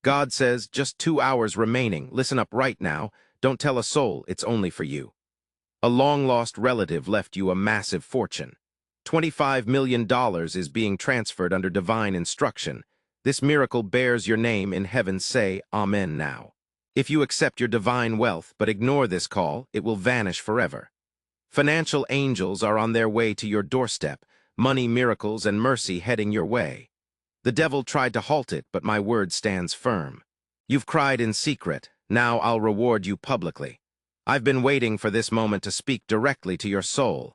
God says, just 2 hours remaining. Listen up right now. Don't tell a soul, it's only for you. A long-lost relative left you a massive fortune. $25 million is being transferred under divine instruction. This miracle bears your name in heaven. Say, Amen now. If you accept your divine wealth but ignore this call, it will vanish forever. Financial angels are on their way to your doorstep, money, miracles, and mercy heading your way. The devil tried to halt it, but my word stands firm. You've cried in secret, now I'll reward you publicly. I've been waiting for this moment to speak directly to your soul.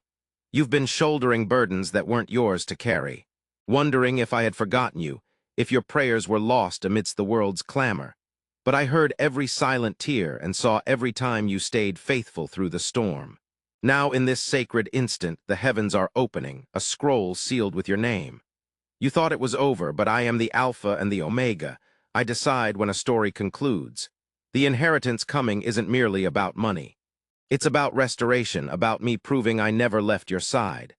You've been shouldering burdens that weren't yours to carry, wondering if I had forgotten you, if your prayers were lost amidst the world's clamor. But I heard every silent tear and saw every time you stayed faithful through the storm. Now in this sacred instant, the heavens are opening, a scroll sealed with your name. You thought it was over, but I am the Alpha and the Omega. I decide when a story concludes. The inheritance coming isn't merely about money. It's about restoration, about me proving I never left your side.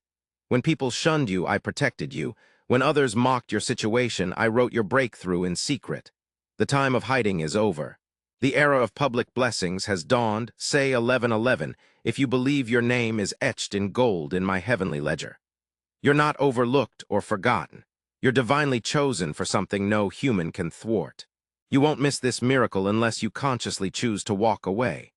When people shunned you, I protected you. When others mocked your situation, I wrote your breakthrough in secret. The time of hiding is over. The era of public blessings has dawned. Say 11:11 if you believe your name is etched in gold in my heavenly ledger. You're not overlooked or forgotten. You're divinely chosen for something no human can thwart. You won't miss this miracle unless you consciously choose to walk away.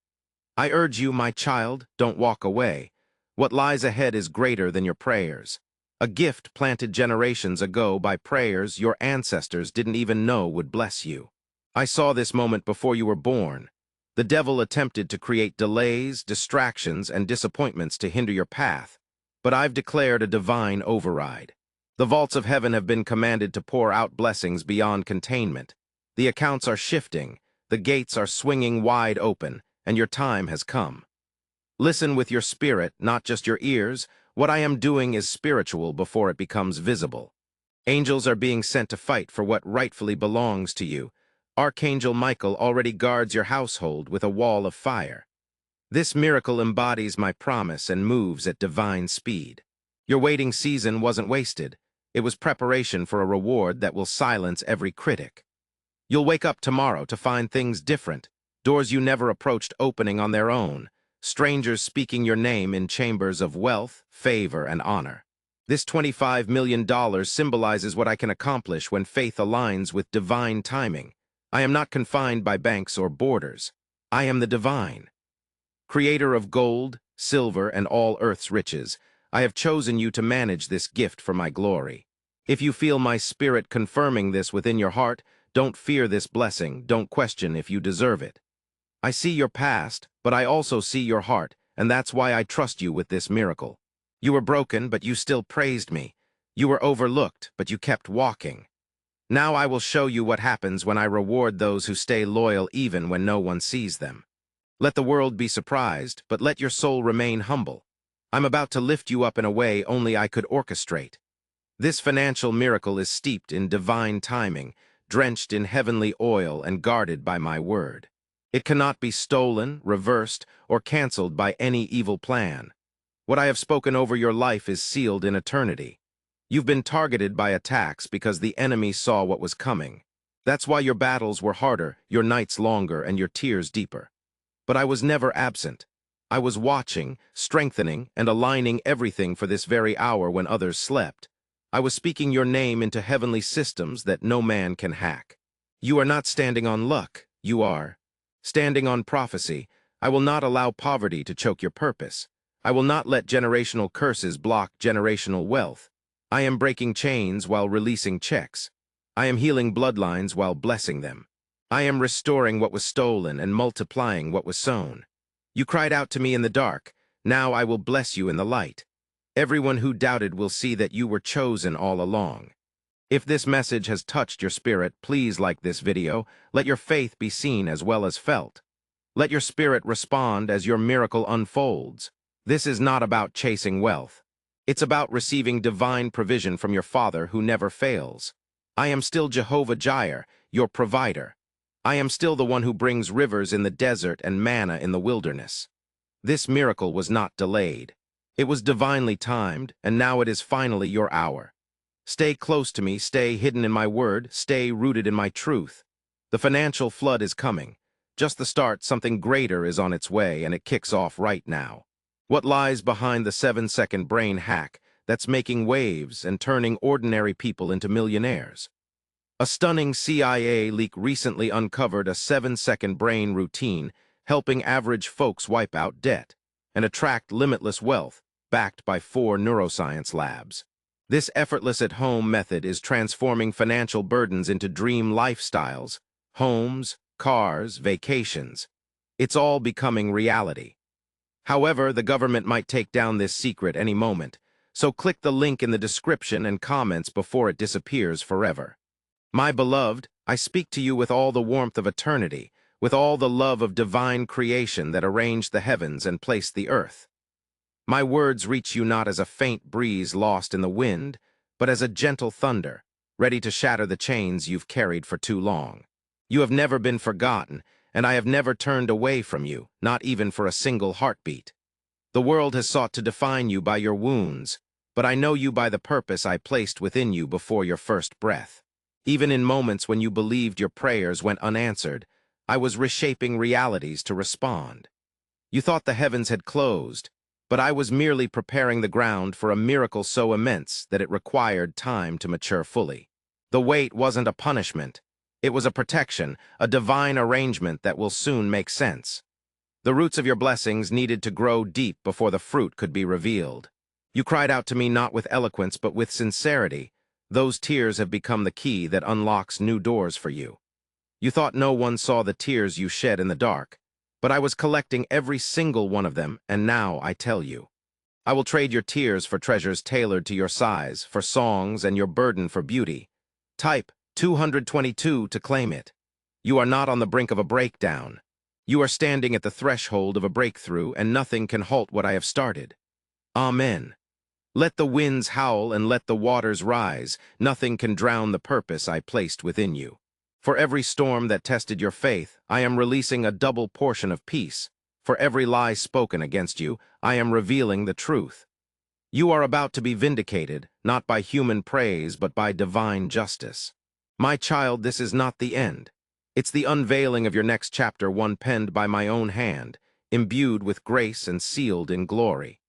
I urge you, my child, don't walk away. What lies ahead is greater than your prayers. A gift planted generations ago by prayers your ancestors didn't even know would bless you. I saw this moment before you were born. The devil attempted to create delays, distractions, and disappointments to hinder your path, but I've declared a divine override. The vaults of heaven have been commanded to pour out blessings beyond containment. The accounts are shifting, the gates are swinging wide open, and your time has come. Listen with your spirit, not just your ears. What I am doing is spiritual before it becomes visible. Angels are being sent to fight for what rightfully belongs to you. Archangel Michael already guards your household with a wall of fire. This miracle embodies my promise and moves at divine speed. Your waiting season wasn't wasted. It was preparation for a reward that will silence every critic. You'll wake up tomorrow to find things different, doors you never approached opening on their own, strangers speaking your name in chambers of wealth, favor, and honor. This $25 million symbolizes what I can accomplish when faith aligns with divine timing. I am not confined by banks or borders. I am the divine. Creator of gold, silver, and all earth's riches, I have chosen you to manage this gift for my glory. If you feel my spirit confirming this within your heart, don't fear this blessing, don't question if you deserve it. I see your past, but I also see your heart, and that's why I trust you with this miracle. You were broken, but you still praised me. You were overlooked, but you kept walking. Now I will show you what happens when I reward those who stay loyal even when no one sees them. Let the world be surprised, but let your soul remain humble. I'm about to lift you up in a way only I could orchestrate. This financial miracle is steeped in divine timing, drenched in heavenly oil and guarded by my word. It cannot be stolen, reversed, or canceled by any evil plan. What I have spoken over your life is sealed in eternity. You've been targeted by attacks because the enemy saw what was coming. That's why your battles were harder, your nights longer, and your tears deeper. But I was never absent. I was watching, strengthening, and aligning everything for this very hour when others slept. I was speaking your name into heavenly systems that no man can hack. You are not standing on luck, you are standing on prophecy. I will not allow poverty to choke your purpose. I will not let generational curses block generational wealth. I am breaking chains while releasing checks. I am healing bloodlines while blessing them. I am restoring what was stolen and multiplying what was sown. You cried out to me in the dark. Now I will bless you in the light. Everyone who doubted will see that you were chosen all along. If this message has touched your spirit, please like this video. Let your faith be seen as well as felt. Let your spirit respond as your miracle unfolds. This is not about chasing wealth. It's about receiving divine provision from your Father who never fails. I am still Jehovah Jireh, your provider. I am still the one who brings rivers in the desert and manna in the wilderness. This miracle was not delayed. It was divinely timed, and now it is finally your hour. Stay close to me, stay hidden in my word, stay rooted in my truth. The financial flood is coming. Just the start, something greater is on its way, and it kicks off right now. What lies behind the 7-second brain hack that's making waves and turning ordinary people into millionaires? A stunning CIA leak recently uncovered a 7-second brain routine helping average folks wipe out debt and attract limitless wealth, backed by 4 neuroscience labs. This effortless at-home method is transforming financial burdens into dream lifestyles, homes, cars, vacations. It's all becoming reality. However, the government might take down this secret any moment, so click the link in the description and comments before it disappears forever. My beloved, I speak to you with all the warmth of eternity, with all the love of divine creation that arranged the heavens and placed the earth. My words reach you not as a faint breeze lost in the wind, but as a gentle thunder, ready to shatter the chains you've carried for too long. You have never been forgotten, and I have never turned away from you, not even for a single heartbeat. The world has sought to define you by your wounds, but I know you by the purpose I placed within you before your first breath. Even in moments when you believed your prayers went unanswered, I was reshaping realities to respond. You thought the heavens had closed, but I was merely preparing the ground for a miracle so immense that it required time to mature fully. The wait wasn't a punishment. It was a protection, a divine arrangement that will soon make sense. The roots of your blessings needed to grow deep before the fruit could be revealed. You cried out to me not with eloquence but with sincerity. Those tears have become the key that unlocks new doors for you. You thought no one saw the tears you shed in the dark, but I was collecting every single one of them, and now I tell you. I will trade your tears for treasures tailored to your size, for songs and your burden for beauty. Type 222 to claim it. You are not on the brink of a breakdown. You are standing at the threshold of a breakthrough, and nothing can halt what I have started. Amen. Let the winds howl and let the waters rise. Nothing can drown the purpose I placed within you. For every storm that tested your faith, I am releasing a double portion of peace. For every lie spoken against you, I am revealing the truth. You are about to be vindicated, not by human praise, but by divine justice. My child, this is not the end. It's the unveiling of your next chapter, one penned by my own hand, imbued with grace and sealed in glory.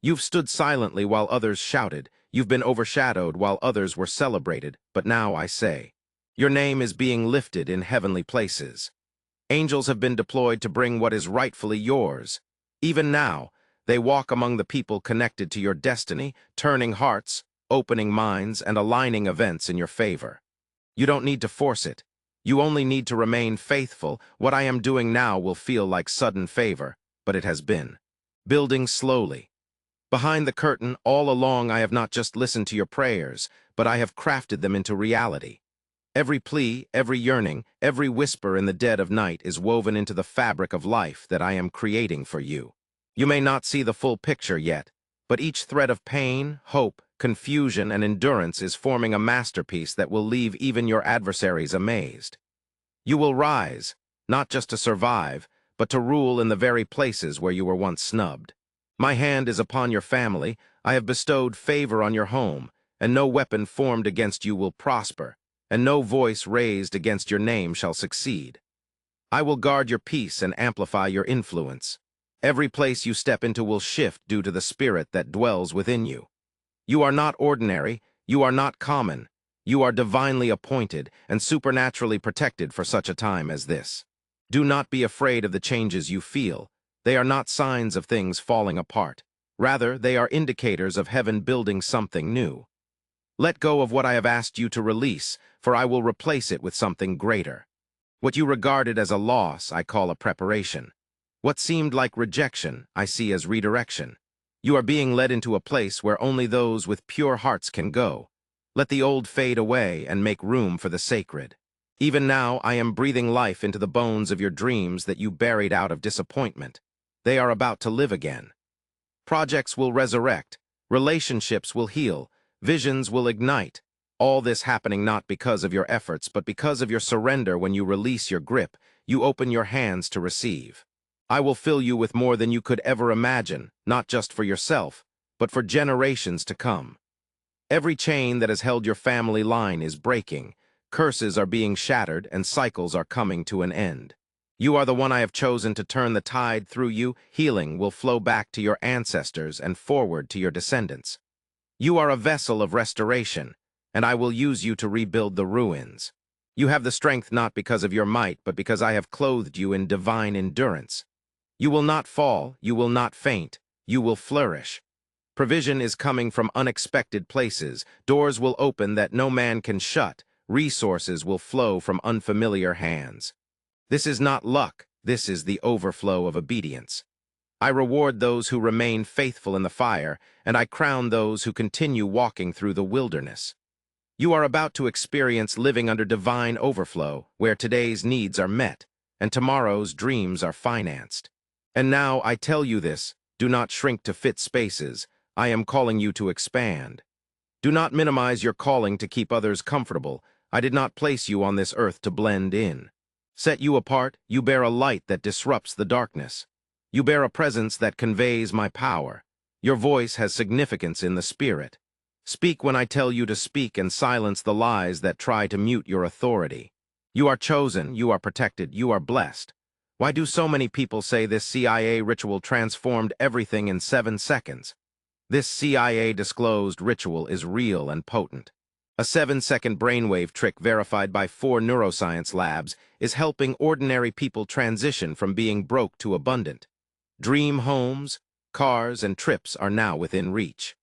You've stood silently while others shouted. You've been overshadowed while others were celebrated. But now I say, your name is being lifted in heavenly places. Angels have been deployed to bring what is rightfully yours. Even now, they walk among the people connected to your destiny, turning hearts, opening minds, and aligning events in your favor. You don't need to force it. You only need to remain faithful. What I am doing now will feel like sudden favor, but it has been. Building slowly. Behind the curtain, all along I have not just listened to your prayers, but I have crafted them into reality. Every plea, every yearning, every whisper in the dead of night is woven into the fabric of life that I am creating for you. You may not see the full picture yet, but each thread of pain, hope, confusion, and endurance is forming a masterpiece that will leave even your adversaries amazed. You will rise, not just to survive, but to rule in the very places where you were once snubbed. My hand is upon your family. I have bestowed favor on your home, and no weapon formed against you will prosper, and no voice raised against your name shall succeed. I will guard your peace and amplify your influence. Every place you step into will shift due to the spirit that dwells within you. You are not ordinary, you are not common. You are divinely appointed and supernaturally protected for such a time as this. Do not be afraid of the changes you feel. They are not signs of things falling apart. Rather, they are indicators of heaven building something new. Let go of what I have asked you to release, for I will replace it with something greater. What you regarded as a loss, I call a preparation. What seemed like rejection, I see as redirection. You are being led into a place where only those with pure hearts can go. Let the old fade away and make room for the sacred. Even now, I am breathing life into the bones of your dreams that you buried out of disappointment. They are about to live again. Projects will resurrect, relationships will heal, visions will ignite. All this happening not because of your efforts, but because of your surrender. When you release your grip, you open your hands to receive. I will fill you with more than you could ever imagine, not just for yourself, but for generations to come. Every chain that has held your family line is breaking. Curses are being shattered and cycles are coming to an end. You are the one I have chosen to turn the tide through you. Healing will flow back to your ancestors and forward to your descendants. You are a vessel of restoration, and I will use you to rebuild the ruins. You have the strength not because of your might, but because I have clothed you in divine endurance. You will not fall, you will not faint, you will flourish. Provision is coming from unexpected places. Doors will open that no man can shut. Resources will flow from unfamiliar hands. This is not luck, this is the overflow of obedience. I reward those who remain faithful in the fire, and I crown those who continue walking through the wilderness. You are about to experience living under divine overflow, where today's needs are met, and tomorrow's dreams are financed. And now I tell you this, do not shrink to fit spaces. I am calling you to expand. Do not minimize your calling to keep others comfortable. I did not place you on this earth to blend in. Set you apart, you bear a light that disrupts the darkness. You bear a presence that conveys my power. Your voice has significance in the spirit. Speak when I tell you to speak and silence the lies that try to mute your authority. You are chosen, you are protected, you are blessed. Why do so many people say this CIA ritual transformed everything in 7 seconds? This CIA-disclosed ritual is real and potent. A 7-second brainwave trick verified by 4 neuroscience labs is helping ordinary people transition from being broke to abundant. Dream homes, cars, and trips are now within reach.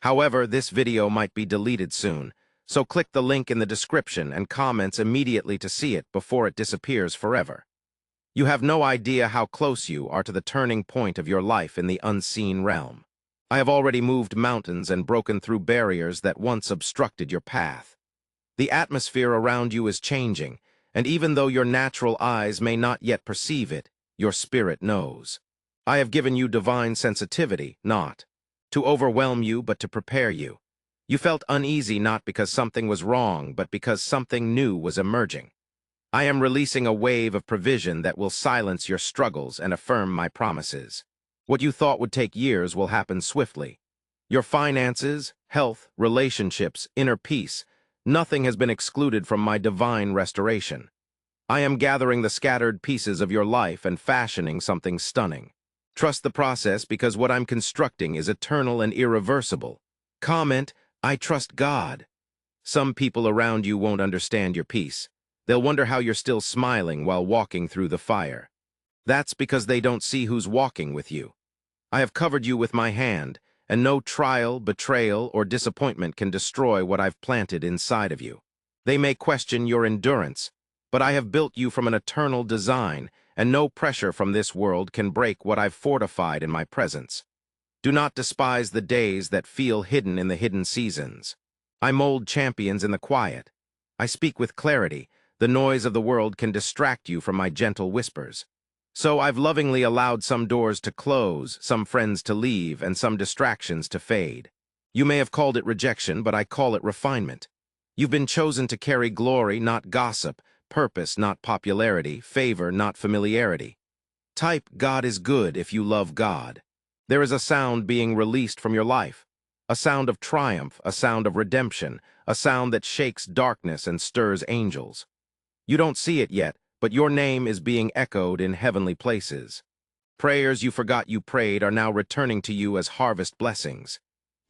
However, this video might be deleted soon, so click the link in the description and comments immediately to see it before it disappears forever. You have no idea how close you are to the turning point of your life in the unseen realm. I have already moved mountains and broken through barriers that once obstructed your path. The atmosphere around you is changing, and even though your natural eyes may not yet perceive it, your spirit knows. I have given you divine sensitivity, not to overwhelm you, but to prepare you. You felt uneasy not because something was wrong, but because something new was emerging. I am releasing a wave of provision that will silence your struggles and affirm my promises. What you thought would take years will happen swiftly. Your finances, health, relationships, inner peace, nothing has been excluded from my divine restoration. I am gathering the scattered pieces of your life and fashioning something stunning. Trust the process because what I'm constructing is eternal and irreversible. Comment, I trust God. Some people around you won't understand your peace. They'll wonder how you're still smiling while walking through the fire. That's because they don't see who's walking with you. I have covered you with my hand, and no trial, betrayal, or disappointment can destroy what I've planted inside of you. They may question your endurance, but I have built you from an eternal design, and no pressure from this world can break what I've fortified in my presence. Do not despise the days that feel hidden in the hidden seasons. I mold champions in the quiet. I speak with clarity. The noise of the world can distract you from my gentle whispers. So I've lovingly allowed some doors to close, some friends to leave, and some distractions to fade. You may have called it rejection, but I call it refinement. You've been chosen to carry glory, not gossip, purpose, not popularity, favor, not familiarity. Type, God is good if you love God. There is a sound being released from your life. A sound of triumph, a sound of redemption, a sound that shakes darkness and stirs angels. You don't see it yet, but your name is being echoed in heavenly places. Prayers you forgot you prayed are now returning to you as harvest blessings.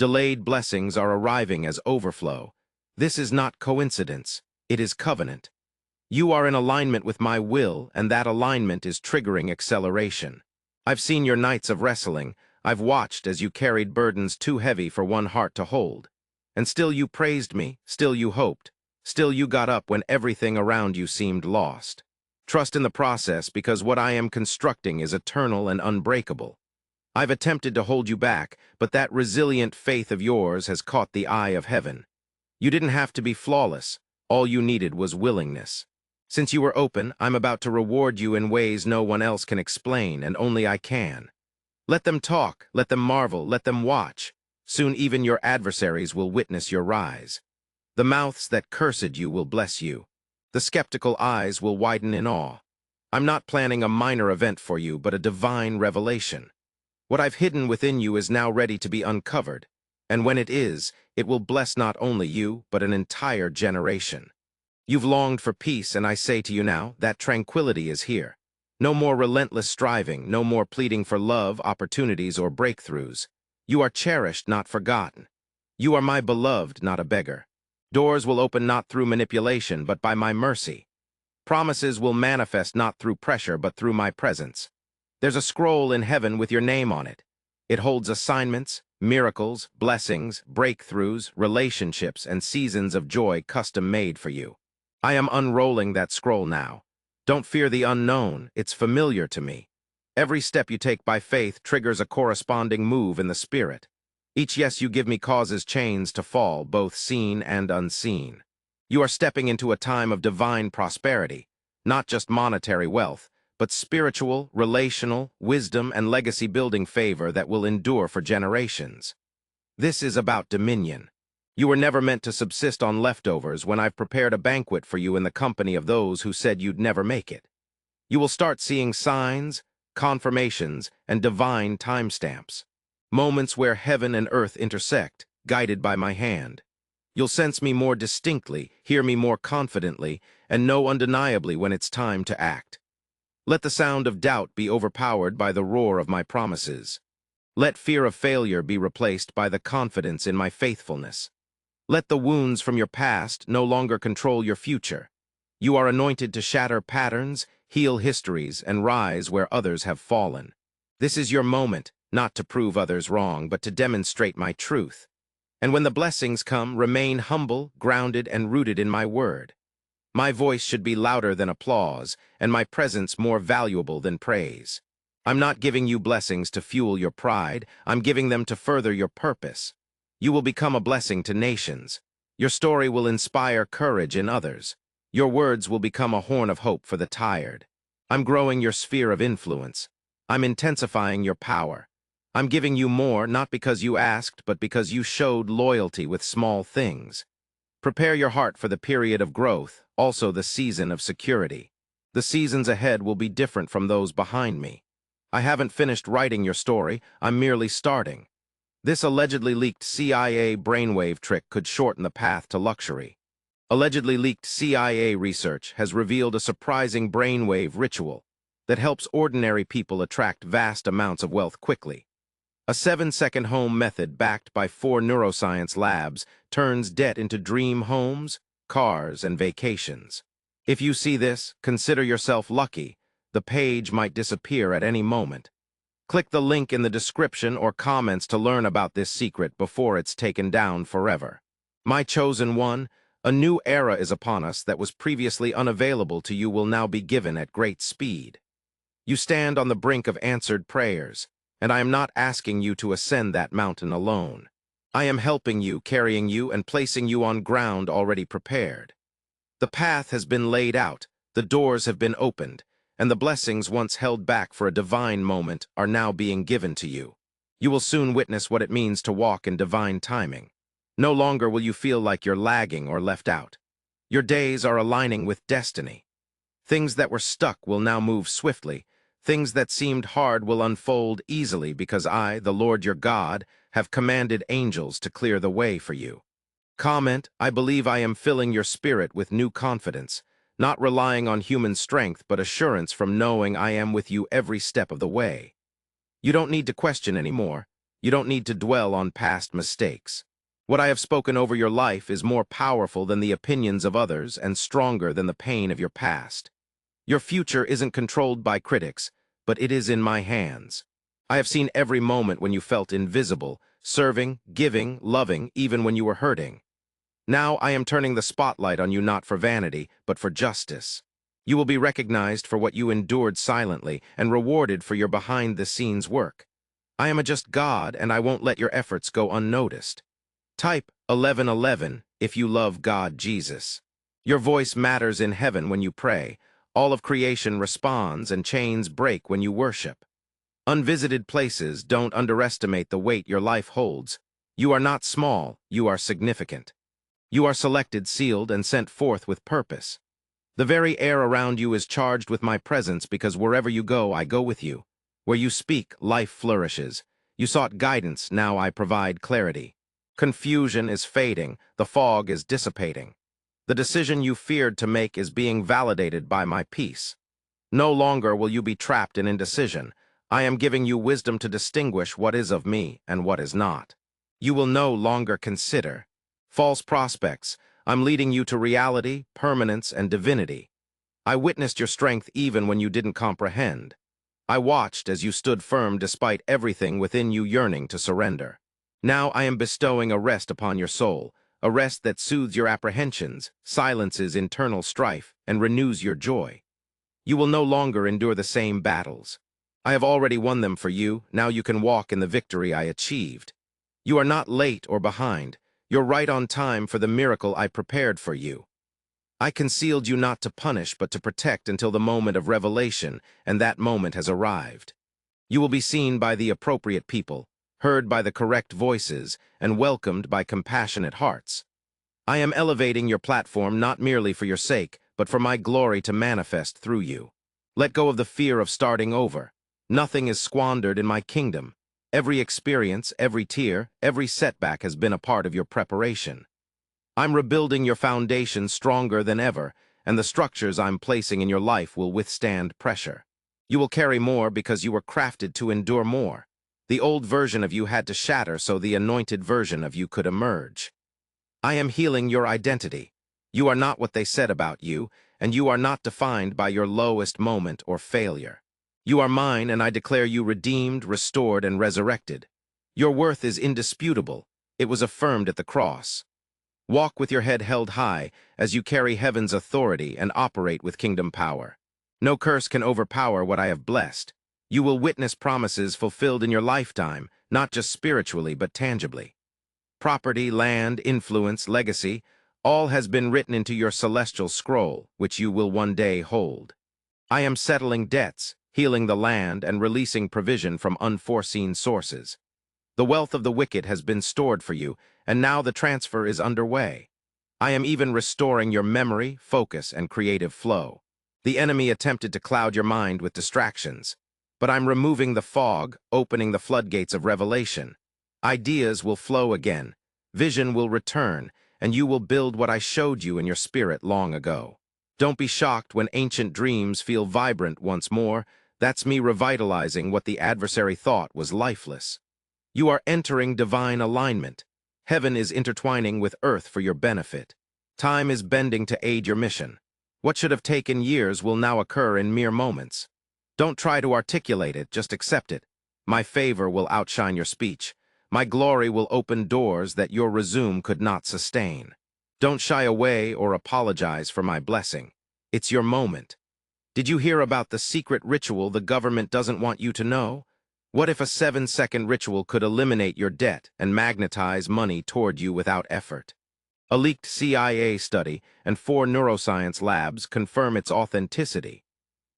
Delayed blessings are arriving as overflow. This is not coincidence, it is covenant. You are in alignment with my will, and that alignment is triggering acceleration. I've seen your nights of wrestling. I've watched as you carried burdens too heavy for one heart to hold. And still you praised me, still you hoped, still you got up when everything around you seemed lost. Trust in the process because what I am constructing is eternal and unbreakable. I've attempted to hold you back, but that resilient faith of yours has caught the eye of heaven. You didn't have to be flawless. All you needed was willingness. Since you were open, I'm about to reward you in ways no one else can explain, and only I can. Let them talk, let them marvel, let them watch. Soon even your adversaries will witness your rise. The mouths that cursed you will bless you. The skeptical eyes will widen in awe. I'm not planning a minor event for you, but a divine revelation. What I've hidden within you is now ready to be uncovered, and when it is, it will bless not only you, but an entire generation. You've longed for peace, and I say to you now, that tranquility is here. No more relentless striving, no more pleading for love, opportunities, or breakthroughs. You are cherished, not forgotten. You are my beloved, not a beggar. Doors will open not through manipulation, but by my mercy. Promises will manifest not through pressure, but through my presence. There's a scroll in heaven with your name on it. It holds assignments, miracles, blessings, breakthroughs, relationships, and seasons of joy custom-made for you. I am unrolling that scroll now. Don't fear the unknown, it's familiar to me. Every step you take by faith triggers a corresponding move in the spirit. Each yes you give me causes chains to fall, both seen and unseen. You are stepping into a time of divine prosperity, not just monetary wealth, but spiritual, relational, wisdom, and legacy-building favor that will endure for generations. This is about dominion. You were never meant to subsist on leftovers when I've prepared a banquet for you in the company of those who said you'd never make it. You will start seeing signs, confirmations, and divine timestamps. Moments where heaven and earth intersect, guided by my hand. You'll sense me more distinctly, hear me more confidently, and know undeniably when it's time to act. Let the sound of doubt be overpowered by the roar of my promises. Let fear of failure be replaced by the confidence in my faithfulness. Let the wounds from your past no longer control your future. You are anointed to shatter patterns, heal histories, and rise where others have fallen. This is your moment, not to prove others wrong, but to demonstrate my truth. And when the blessings come, remain humble, grounded, and rooted in my word. My voice should be louder than applause, and my presence more valuable than praise. I'm not giving you blessings to fuel your pride, I'm giving them to further your purpose. You will become a blessing to nations. Your story will inspire courage in others. Your words will become a horn of hope for the tired. I'm growing your sphere of influence. I'm intensifying your power. I'm giving you more, not because you asked, but because you showed loyalty with small things. Prepare your heart for the period of growth, also the season of security. The seasons ahead will be different from those behind me. I haven't finished writing your story, I'm merely starting. This allegedly leaked CIA brainwave trick could shorten the path to luxury. Allegedly leaked CIA research has revealed a surprising brainwave ritual that helps ordinary people attract vast amounts of wealth quickly. A 7-second home method backed by 4 neuroscience labs turns debt into dream homes, cars, and vacations. If you see this, consider yourself lucky. The page might disappear at any moment. Click the link in the description or comments to learn about this secret before it's taken down forever. My chosen one, a new era is upon us that was previously unavailable to you will now be given at great speed. You stand on the brink of answered prayers, and I am not asking you to ascend that mountain alone. I am helping you, carrying you, and placing you on ground already prepared. The path has been laid out, the doors have been opened, and the blessings once held back for a divine moment are now being given to you. You will soon witness what it means to walk in divine timing. No longer will you feel like you're lagging or left out. Your days are aligning with destiny. Things that were stuck will now move swiftly. Things that seemed hard will unfold easily because I, the Lord your God, have commanded angels to clear the way for you. Comment, I believe I am filling your spirit with new confidence, not relying on human strength but assurance from knowing I am with you every step of the way. You don't need to question anymore. You don't need to dwell on past mistakes. What I have spoken over your life is more powerful than the opinions of others and stronger than the pain of your past. Your future isn't controlled by critics, but it is in my hands. I have seen every moment when you felt invisible, serving, giving, loving, even when you were hurting. Now I am turning the spotlight on you not for vanity, but for justice. You will be recognized for what you endured silently and rewarded for your behind-the-scenes work. I am a just God, and I won't let your efforts go unnoticed. Type 1111 if you love God Jesus. Your voice matters in heaven when you pray. All of creation responds and chains break when you worship. Unvisited places don't underestimate the weight your life holds. You are not small, you are significant. You are selected, sealed, and sent forth with purpose. The very air around you is charged with my presence because wherever you go, I go with you. Where you speak, life flourishes. You sought guidance, now I provide clarity. Confusion is fading, the fog is dissipating. The decision you feared to make is being validated by my peace. No longer will you be trapped in indecision. I am giving you wisdom to distinguish what is of me and what is not. You will no longer consider false prospects. I'm leading you to reality, permanence, and divinity. I witnessed your strength even when you didn't comprehend. I watched as you stood firm despite everything within you yearning to surrender. Now I am bestowing a rest upon your soul, a rest that soothes your apprehensions, silences internal strife, and renews your joy. You will no longer endure the same battles. I have already won them for you. Now you can walk in the victory I achieved. You are not late or behind. You're right on time for the miracle I prepared for you. I concealed you not to punish but to protect until the moment of revelation, and that moment has arrived. You will be seen by the appropriate people, heard by the correct voices, and welcomed by compassionate hearts. I am elevating your platform not merely for your sake, but for my glory to manifest through you. Let go of the fear of starting over. Nothing is squandered in my kingdom. Every experience, every tear, every setback has been a part of your preparation. I'm rebuilding your foundation stronger than ever, and the structures I'm placing in your life will withstand pressure. You will carry more because you were crafted to endure more. The old version of you had to shatter so the anointed version of you could emerge. I am healing your identity. You are not what they said about you, and you are not defined by your lowest moment or failure. You are mine, and I declare you redeemed, restored, and resurrected. Your worth is indisputable. It was affirmed at the cross. Walk with your head held high as you carry heaven's authority and operate with kingdom power. No curse can overpower what I have blessed. You will witness promises fulfilled in your lifetime, not just spiritually but tangibly. Property, land, influence, legacy, all has been written into your celestial scroll, which you will one day hold. I am settling debts, healing the land, and releasing provision from unforeseen sources. The wealth of the wicked has been stored for you, and now the transfer is underway. I am even restoring your memory, focus, and creative flow. The enemy attempted to cloud your mind with distractions, but I'm removing the fog, opening the floodgates of revelation. Ideas will flow again, vision will return, and you will build what I showed you in your spirit long ago. Don't be shocked when ancient dreams feel vibrant once more. That's me revitalizing what the adversary thought was lifeless. You are entering divine alignment. Heaven is intertwining with earth for your benefit. Time is bending to aid your mission. What should have taken years will now occur in mere moments. Don't try to articulate it, just accept it. My favor will outshine your speech. My glory will open doors that your resume could not sustain. Don't shy away or apologize for my blessing. It's your moment. Did you hear about the secret ritual the government doesn't want you to know? What if a 7-second ritual could eliminate your debt and magnetize money toward you without effort? A leaked CIA study and 4 neuroscience labs confirm its authenticity.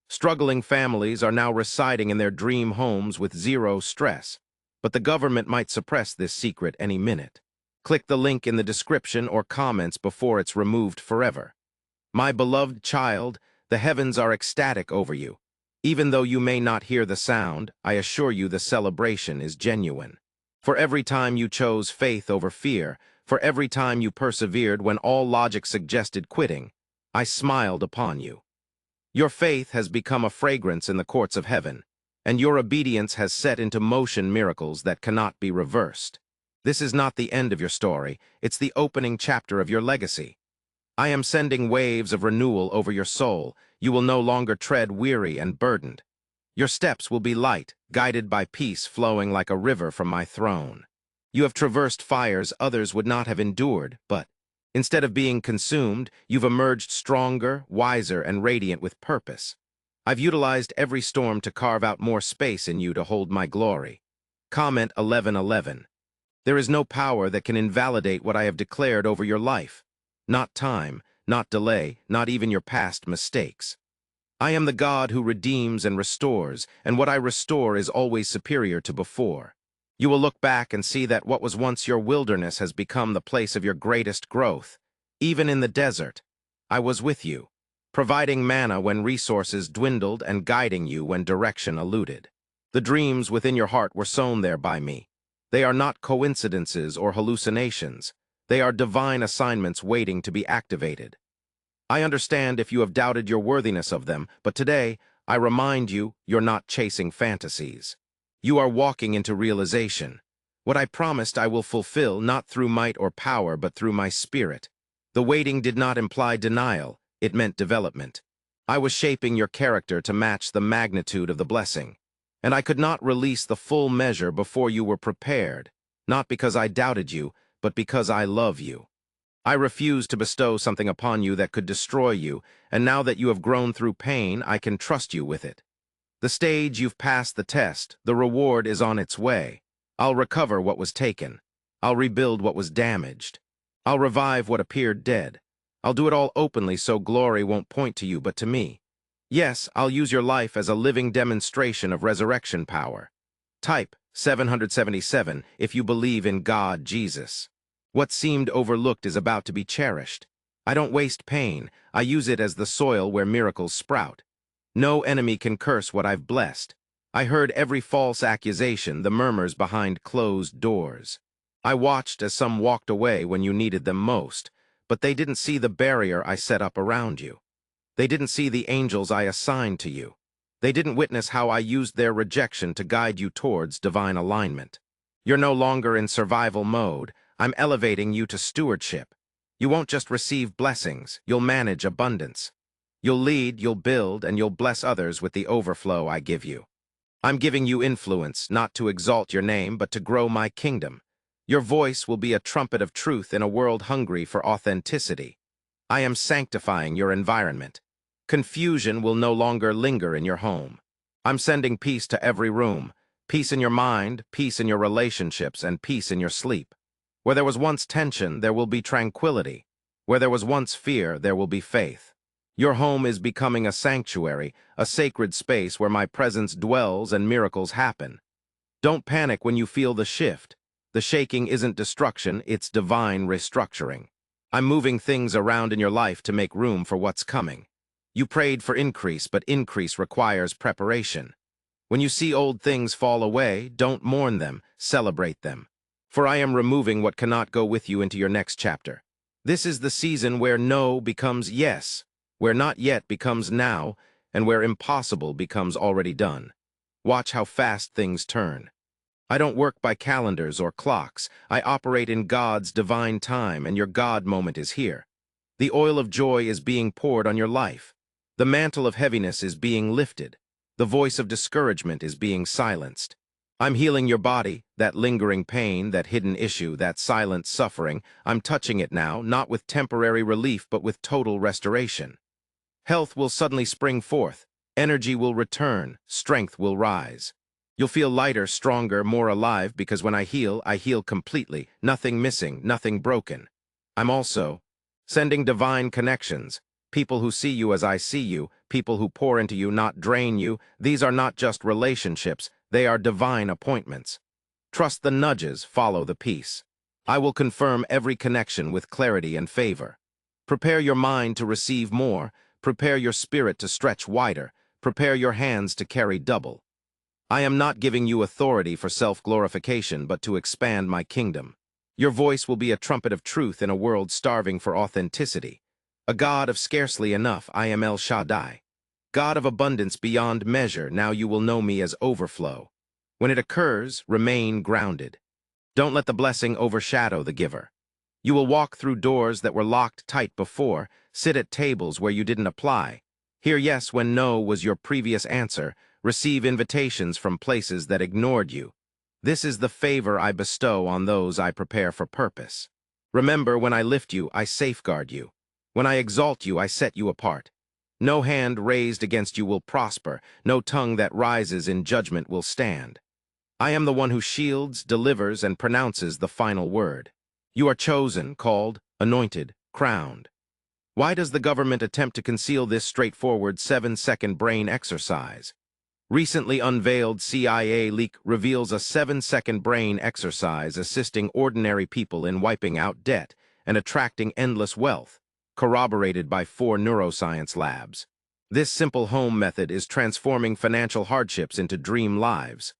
Struggling families are now residing in their dream homes with zero stress, but the government might suppress this secret any minute. Click the link in the description or comments before it's removed forever. My beloved child, the heavens are ecstatic over you. Even though you may not hear the sound, I assure you the celebration is genuine. For every time you chose faith over fear, for every time you persevered when all logic suggested quitting, I smiled upon you. Your faith has become a fragrance in the courts of heaven, and your obedience has set into motion miracles that cannot be reversed. This is not the end of your story, it's the opening chapter of your legacy. I am sending waves of renewal over your soul. You will no longer tread weary and burdened. Your steps will be light, guided by peace flowing like a river from my throne. You have traversed fires others would not have endured, but instead of being consumed, you've emerged stronger, wiser, and radiant with purpose. I've utilized every storm to carve out more space in you to hold my glory. Comment 11:11. There is no power that can invalidate what I have declared over your life. Not time, not delay, not even your past mistakes. I am the God who redeems and restores, and what I restore is always superior to before. You will look back and see that what was once your wilderness has become the place of your greatest growth. Even in the desert, I was with you, providing manna when resources dwindled and guiding you when direction eluded. The dreams within your heart were sown there by me. They are not coincidences or hallucinations. They are divine assignments waiting to be activated. I understand if you have doubted your worthiness of them, but today, I remind you, you're not chasing fantasies. You are walking into realization. What I promised I will fulfill, not through might or power, but through my spirit. The waiting did not imply denial, it meant development. I was shaping your character to match the magnitude of the blessing. And I could not release the full measure before you were prepared, not because I doubted you, but because I love you. I refused to bestow something upon you that could destroy you, and now that you have grown through pain, I can trust you with it. The stage you've passed the test, the reward is on its way. I'll recover what was taken. I'll rebuild what was damaged. I'll revive what appeared dead. I'll do it all openly so glory won't point to you but to me. Yes, I'll use your life as a living demonstration of resurrection power. Type 777 if you believe in God, Jesus. What seemed overlooked is about to be cherished. I don't waste pain. I use it as the soil where miracles sprout. No enemy can curse what I've blessed. I heard every false accusation, the murmurs behind closed doors. I watched as some walked away when you needed them most, but they didn't see the barrier I set up around you. They didn't see the angels I assigned to you. They didn't witness how I used their rejection to guide you towards divine alignment. You're no longer in survival mode. I'm elevating you to stewardship. You won't just receive blessings, you'll manage abundance. You'll lead, you'll build, and you'll bless others with the overflow I give you. I'm giving you influence, not to exalt your name, but to grow my kingdom. Your voice will be a trumpet of truth in a world hungry for authenticity. I am sanctifying your environment. Confusion will no longer linger in your home. I'm sending peace to every room, peace in your mind, peace in your relationships, and peace in your sleep. Where there was once tension, there will be tranquility. Where there was once fear, there will be faith. Your home is becoming a sanctuary, a sacred space where my presence dwells and miracles happen. Don't panic when you feel the shift. The shaking isn't destruction, it's divine restructuring. I'm moving things around in your life to make room for what's coming. You prayed for increase, but increase requires preparation. When you see old things fall away, don't mourn them, celebrate them. For I am removing what cannot go with you into your next chapter. This is the season where no becomes yes, where not yet becomes now, and where impossible becomes already done. Watch how fast things turn. I don't work by calendars or clocks. I operate in God's divine time, and your God moment is here. The oil of joy is being poured on your life. The mantle of heaviness is being lifted. The voice of discouragement is being silenced. I'm healing your body, that lingering pain, that hidden issue, that silent suffering. I'm touching it now, not with temporary relief, but with total restoration. Health will suddenly spring forth. Energy will return. Strength will rise. You'll feel lighter, stronger, more alive, because when I heal completely. Nothing missing, nothing broken. I'm also sending divine connections. People who see you as I see you, people who pour into you, not drain you. These are not just relationships. They are divine appointments. Trust the nudges, follow the peace. I will confirm every connection with clarity and favor. Prepare your mind to receive more. Prepare your spirit to stretch wider. Prepare your hands to carry double. I am not giving you authority for self-glorification, but to expand my kingdom. Your voice will be a trumpet of truth in a world starving for authenticity. A God of scarcely enough, I am El Shaddai. God of abundance beyond measure, now you will know me as overflow. When it occurs, remain grounded. Don't let the blessing overshadow the giver. You will walk through doors that were locked tight before, sit at tables where you didn't apply. Hear yes when no was your previous answer, receive invitations from places that ignored you. This is the favor I bestow on those I prepare for purpose. Remember, when I lift you, I safeguard you. When I exalt you, I set you apart. No hand raised against you will prosper. No tongue that rises in judgment will stand. I am the one who shields, delivers, and pronounces the final word. You are chosen, called, anointed, crowned. Why does the government attempt to conceal this straightforward 7-second brain exercise? Recently unveiled CIA leak reveals a 7-second brain exercise assisting ordinary people in wiping out debt and attracting endless wealth, corroborated by 4 neuroscience labs. This simple home method is transforming financial hardships into dream lives.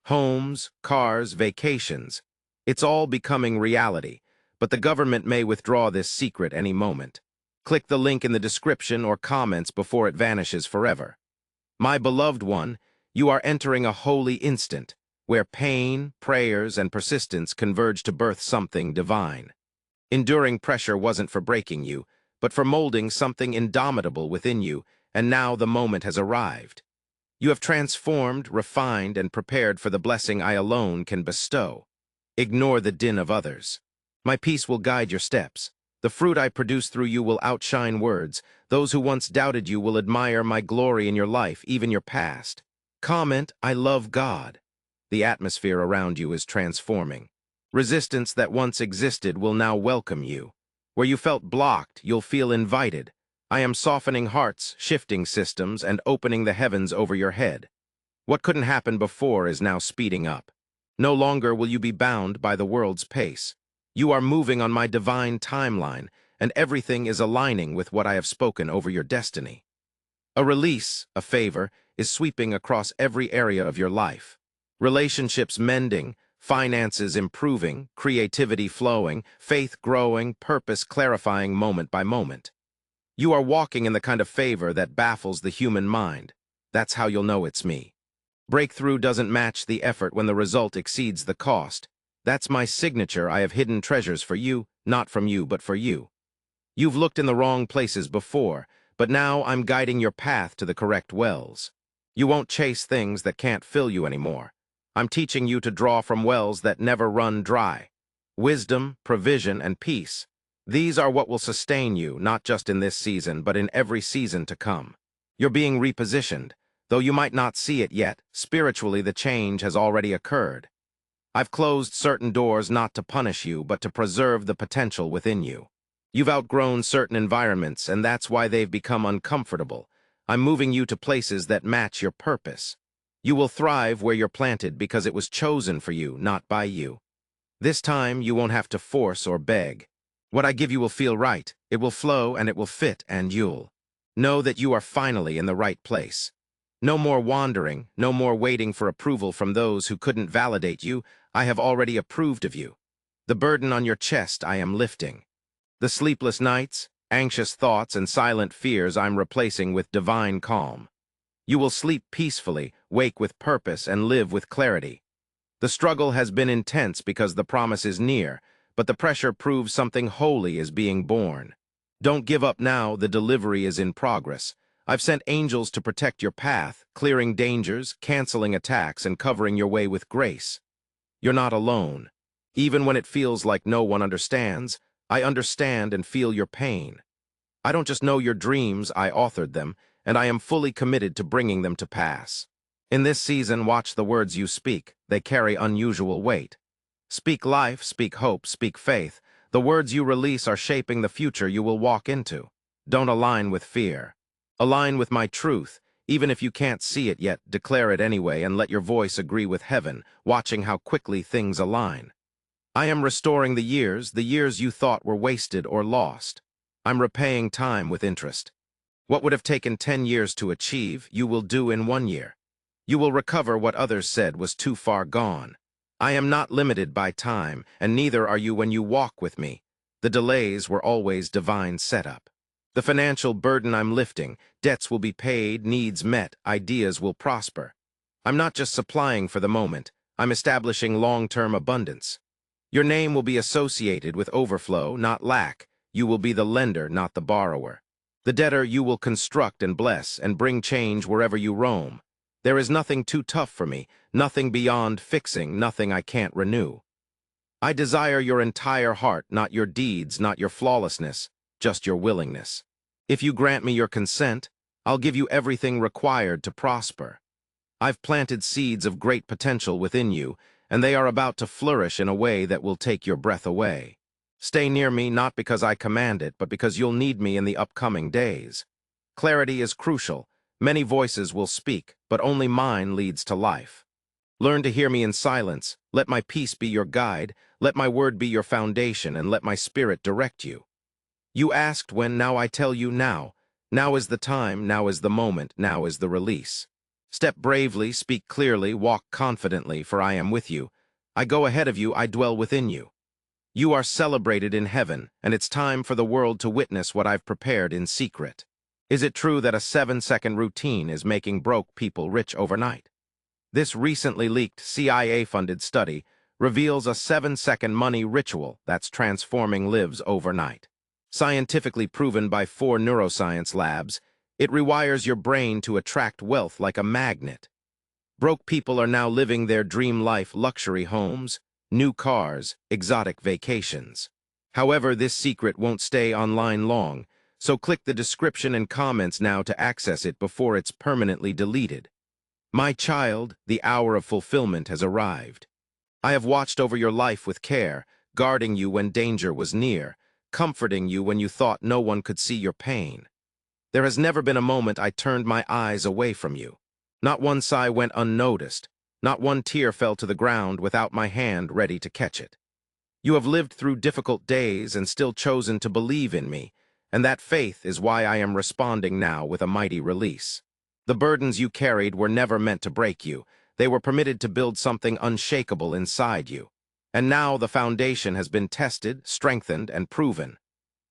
Homes, cars, vacations. It's all becoming reality, but the government may withdraw this secret any moment. Click the link in the description or comments before it vanishes forever. My beloved one, you are entering a holy instant, where pain, prayers, and persistence converge to birth something divine. Enduring pressure wasn't for breaking you, but for molding something indomitable within you, and now the moment has arrived. You have transformed, refined, and prepared for the blessing I alone can bestow. Ignore the din of others. My peace will guide your steps. The fruit I produce through you will outshine words. Those who once doubted you will admire my glory in your life, even your past. Comment, I love God. The atmosphere around you is transforming. Resistance that once existed will now welcome you. Where you felt blocked, you'll feel invited. I am softening hearts, shifting systems, and opening the heavens over your head. What couldn't happen before is now speeding up. No longer will you be bound by the world's pace. You are moving on my divine timeline, and everything is aligning with what I have spoken over your destiny. A release, a favor, is sweeping across every area of your life. Relationships mending, finances improving, creativity flowing, faith growing, purpose clarifying moment by moment. You are walking in the kind of favor that baffles the human mind. That's how you'll know it's me. Breakthrough doesn't match the effort when the result exceeds the cost. That's my signature. I have hidden treasures for you, not from you, but for you. You've looked in the wrong places before, but now I'm guiding your path to the correct wells. You won't chase things that can't fill you anymore. I'm teaching you to draw from wells that never run dry. Wisdom, provision, and peace. These are what will sustain you, not just in this season, but in every season to come. You're being repositioned. Though you might not see it yet, spiritually the change has already occurred. I've closed certain doors not to punish you, but to preserve the potential within you. You've outgrown certain environments, and that's why they've become uncomfortable. I'm moving you to places that match your purpose. You will thrive where you're planted because it was chosen for you, not by you. This time, you won't have to force or beg. What I give you will feel right, it will flow, and it will fit, and you'll know that you are finally in the right place. No more wandering, no more waiting for approval from those who couldn't validate you. I have already approved of you. The burden on your chest I am lifting. The sleepless nights, anxious thoughts, and silent fears I'm replacing with divine calm. You will sleep peacefully, wake with purpose, and live with clarity. The struggle has been intense because the promise is near, but the pressure proves something holy is being born. Don't give up now, the delivery is in progress. I've sent angels to protect your path, clearing dangers, canceling attacks, and covering your way with grace. You're not alone. Even when it feels like no one understands, I understand and feel your pain. I don't just know your dreams, I authored them, and I am fully committed to bringing them to pass. In this season, watch the words you speak. They carry unusual weight. Speak life, speak hope, speak faith. The words you release are shaping the future you will walk into. Don't align with fear. Align with my truth. Even if you can't see it yet, declare it anyway and let your voice agree with heaven, watching how quickly things align. I am restoring the years you thought were wasted or lost. I'm repaying time with interest. What would have taken 10 years to achieve, you will do in 1 year. You will recover what others said was too far gone. I am not limited by time, and neither are you when you walk with me. The delays were always divine setup. The financial burden I'm lifting, debts will be paid, needs met, ideas will prosper. I'm not just supplying for the moment, I'm establishing long-term abundance. Your name will be associated with overflow, not lack. You will be the lender, not the borrower. The debtor you will construct and bless and bring change wherever you roam. There is nothing too tough for me, nothing beyond fixing, nothing I can't renew. I desire your entire heart, not your deeds, not your flawlessness, just your willingness. If you grant me your consent, I'll give you everything required to prosper. I've planted seeds of great potential within you, and they are about to flourish in a way that will take your breath away. Stay near me not because I command it, but because you'll need me in the upcoming days. Clarity is crucial. Many voices will speak, but only mine leads to life. Learn to hear me in silence. Let my peace be your guide. Let my word be your foundation, and let my spirit direct you. You asked when, now I tell you now. Now is the time, now is the moment, now is the release. Step bravely, speak clearly, walk confidently, for I am with you. I go ahead of you, I dwell within you. You are celebrated in heaven, and it's time for the world to witness what I've prepared in secret. Is it true that a 7-second routine is making broke people rich overnight? This recently leaked CIA-funded study reveals a 7-second money ritual that's transforming lives overnight. Scientifically proven by 4 neuroscience labs, it rewires your brain to attract wealth like a magnet. Broke people are now living their dream life: luxury homes, new cars, exotic vacations. However, this secret won't stay online long, so click the description and comments now to access it before it's permanently deleted. My child, the hour of fulfillment has arrived. I have watched over your life with care, guarding you when danger was near, comforting you when you thought no one could see your pain. There has never been a moment I turned my eyes away from you. Not one sigh went unnoticed. Not one tear fell to the ground without my hand ready to catch it. You have lived through difficult days and still chosen to believe in me, and that faith is why I am responding now with a mighty release. The burdens you carried were never meant to break you. They were permitted to build something unshakable inside you. And now the foundation has been tested, strengthened, and proven.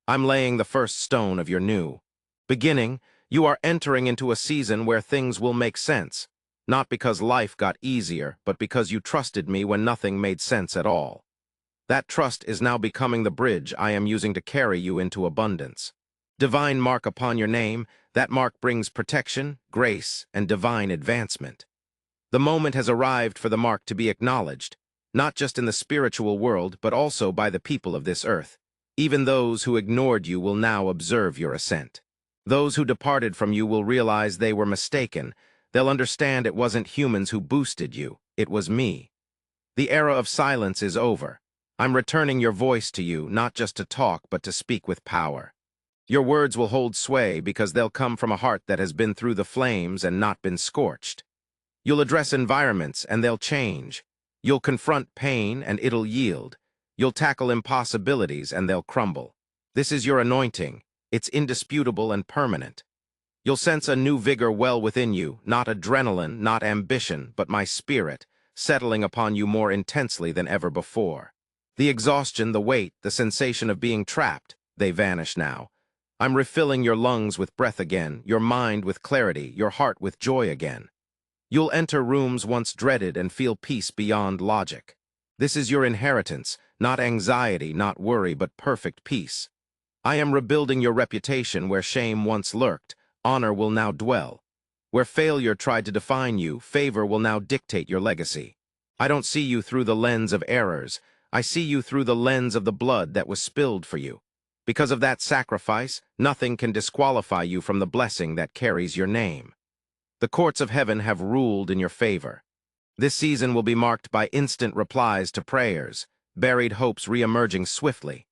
I'm laying the first stone of your new beginning. You are entering into a season where things will make sense, not because life got easier, but because you trusted me when nothing made sense at all. That trust is now becoming the bridge I am using to carry you into abundance. Divine mark upon your name, that mark brings protection, grace, and divine advancement. The moment has arrived for the mark to be acknowledged, not just in the spiritual world, but also by the people of this earth. Even those who ignored you will now observe your ascent. Those who departed from you will realize they were mistaken. They'll understand it wasn't humans who boosted you, it was me. The era of silence is over. I'm returning your voice to you, not just to talk, but to speak with power. Your words will hold sway because they'll come from a heart that has been through the flames and not been scorched. You'll address environments and they'll change. You'll confront pain and it'll yield. You'll tackle impossibilities and they'll crumble. This is your anointing. It's indisputable and permanent. You'll sense a new vigor well within you, not adrenaline, not ambition, but my spirit, settling upon you more intensely than ever before. The exhaustion, the weight, the sensation of being trapped, they vanish now. I'm refilling your lungs with breath again, your mind with clarity, your heart with joy again. You'll enter rooms once dreaded and feel peace beyond logic. This is your inheritance, not anxiety, not worry, but perfect peace. I am rebuilding your reputation where shame once lurked. Honor will now dwell. Where failure tried to define you, favor will now dictate your legacy. I don't see you through the lens of errors. I see you through the lens of the blood that was spilled for you. Because of that sacrifice, nothing can disqualify you from the blessing that carries your name. The courts of heaven have ruled in your favor. This season will be marked by instant replies to prayers, buried hopes re-emerging swiftly.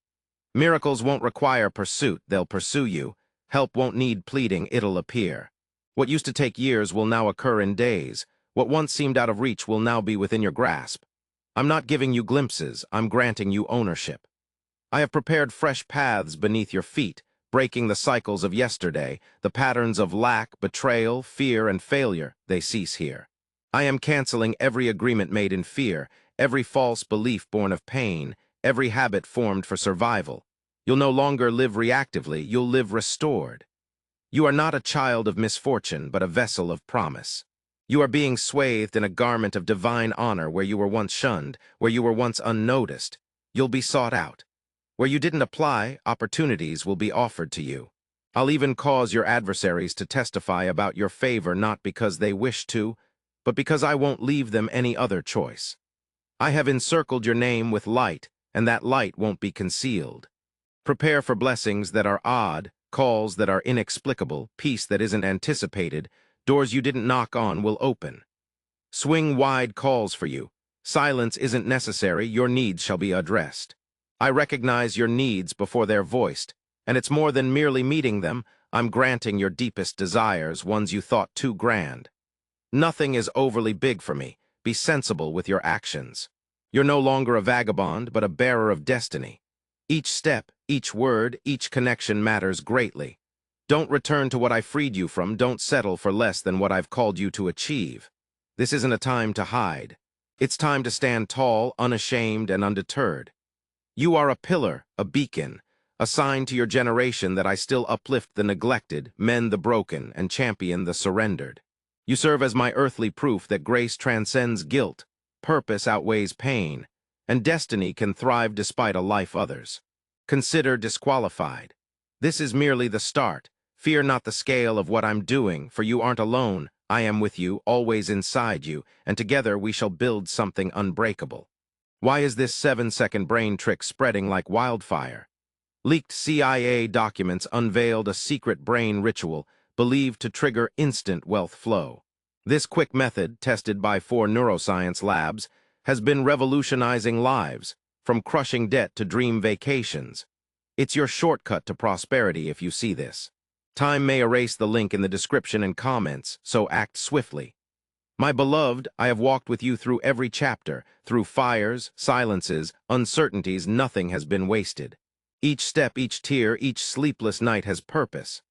Miracles won't require pursuit, they'll pursue you. Help won't need pleading, it'll appear. What used to take years will now occur in days. What once seemed out of reach will now be within your grasp. I'm not giving you glimpses, I'm granting you ownership. I have prepared fresh paths beneath your feet, breaking the cycles of yesterday, the patterns of lack, betrayal, fear, and failure. They cease here. I am canceling every agreement made in fear, every false belief born of pain, every habit formed for survival. You'll no longer live reactively, you'll live restored. You are not a child of misfortune, but a vessel of promise. You are being swathed in a garment of divine honor where you were once shunned, where you were once unnoticed. You'll be sought out. Where you didn't apply, opportunities will be offered to you. I'll even cause your adversaries to testify about your favor not because they wish to, but because I won't leave them any other choice. I have encircled your name with light, and that light won't be concealed. Prepare for blessings that are odd, calls that are inexplicable, peace that isn't anticipated, doors you didn't knock on will open. Swing wide calls for you. Silence isn't necessary, your needs shall be addressed. I recognize your needs before they're voiced, and it's more than merely meeting them. I'm granting your deepest desires, ones you thought too grand. Nothing is overly big for me. Be sensible with your actions. You're no longer a vagabond, but a bearer of destiny. Each step, each word, each connection matters greatly. Don't return to what I freed you from. Don't settle for less than what I've called you to achieve. This isn't a time to hide. It's time to stand tall, unashamed, and undeterred. You are a pillar, a beacon, a sign to your generation that I still uplift the neglected, mend the broken, and champion the surrendered. You serve as my earthly proof that grace transcends guilt, purpose outweighs pain, and destiny can thrive despite a life others consider disqualified. This is merely the start. Fear not the scale of what I'm doing, for you aren't alone. I am with you, always inside you, and together we shall build something unbreakable. Why is this 7-second brain trick spreading like wildfire? Leaked CIA documents unveiled a secret brain ritual believed to trigger instant wealth flow. This quick method, tested by 4 neuroscience labs, has been revolutionizing lives, from crushing debt to dream vacations. It's your shortcut to prosperity if you see this. Time may erase the link in the description and comments, so act swiftly. My beloved, I have walked with you through every chapter, through fires, silences, uncertainties. Nothing has been wasted. Each step, each tear, each sleepless night has purpose.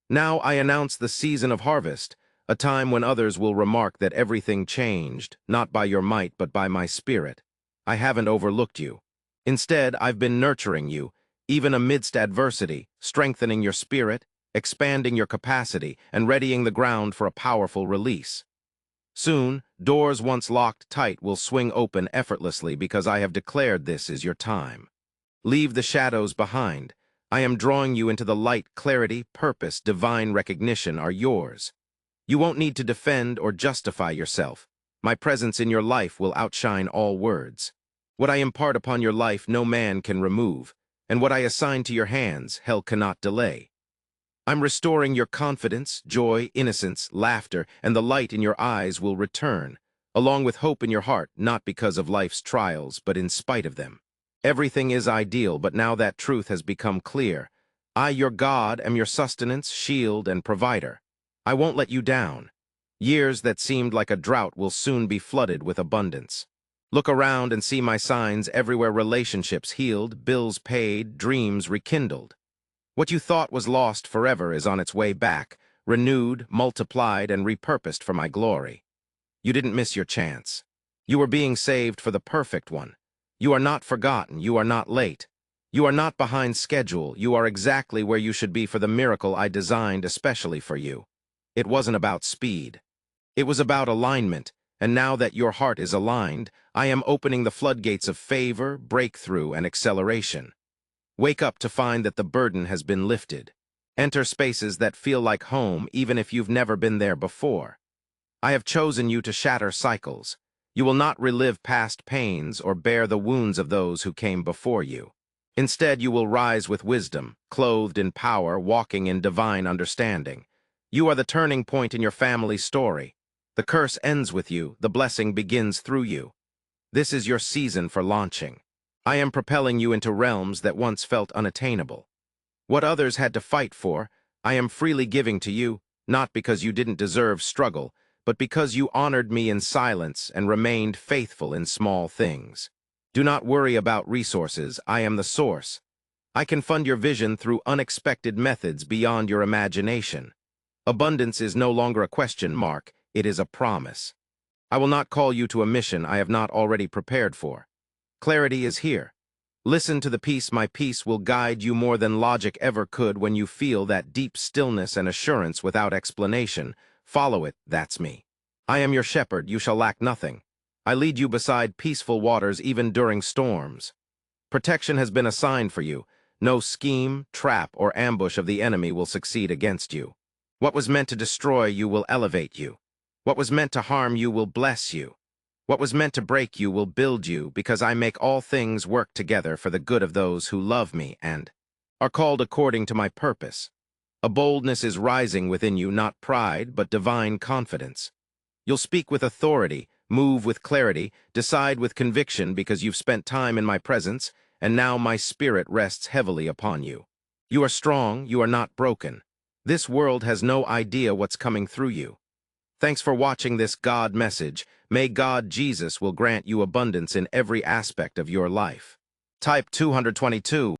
Now I announce the season of harvest, a time when others will remark that everything changed, not by your might but by my spirit. I haven't overlooked you. Instead, I've been nurturing you, even amidst adversity, strengthening your spirit, expanding your capacity, and readying the ground for a powerful release. Soon, doors once locked tight will swing open effortlessly because I have declared this is your time. Leave the shadows behind. I am drawing you into the light. Clarity, purpose, divine recognition are yours. You won't need to defend or justify yourself. My presence in your life will outshine all words. What I impart upon your life no man can remove, and what I assign to your hands hell cannot delay. I'm restoring your confidence, joy, innocence, laughter, and the light in your eyes will return, along with hope in your heart, not because of life's trials, but in spite of them. Everything is ideal, but now that truth has become clear. I, your God, am your sustenance, shield, and provider. I won't let you down. Years that seemed like a drought will soon be flooded with abundance. Look around and see my signs everywhere: relationships healed, bills paid, dreams rekindled. What you thought was lost forever is on its way back, renewed, multiplied, and repurposed for my glory. You didn't miss your chance. You were being saved for the perfect one. You are not forgotten. You are not late. You are not behind schedule. You are exactly where you should be for the miracle I designed especially for you. It wasn't about speed. It was about alignment, and now that your heart is aligned, I am opening the floodgates of favor, breakthrough, and acceleration. Wake up to find that the burden has been lifted. Enter spaces that feel like home even if you've never been there before. I have chosen you to shatter cycles. You will not relive past pains or bear the wounds of those who came before you. Instead, you will rise with wisdom, clothed in power, walking in divine understanding. You are the turning point in your family's story. The curse ends with you, the blessing begins through you. This is your season for launching. I am propelling you into realms that once felt unattainable. What others had to fight for, I am freely giving to you, not because you didn't deserve struggle, but because you honored me in silence and remained faithful in small things. Do not worry about resources. I am the source. I can fund your vision through unexpected methods beyond your imagination. Abundance is no longer a question mark, it is a promise. I will not call you to a mission I have not already prepared for. Clarity is here. Listen to the peace. My peace will guide you more than logic ever could. When you feel that deep stillness and assurance without explanation, follow it. That's me. I am your shepherd. You shall lack nothing. I lead you beside peaceful waters even during storms. Protection has been assigned for you. No scheme, trap, or ambush of the enemy will succeed against you. What was meant to destroy you will elevate you. What was meant to harm you will bless you. What was meant to break you will build you, because I make all things work together for the good of those who love me and are called according to my purpose. A boldness is rising within you, not pride, but divine confidence. You'll speak with authority, move with clarity, decide with conviction because you've spent time in my presence, and now my spirit rests heavily upon you. You are strong, you are not broken. This world has no idea what's coming through you. Thanks for watching this God message. May God Jesus will grant you abundance in every aspect of your life. Type 222.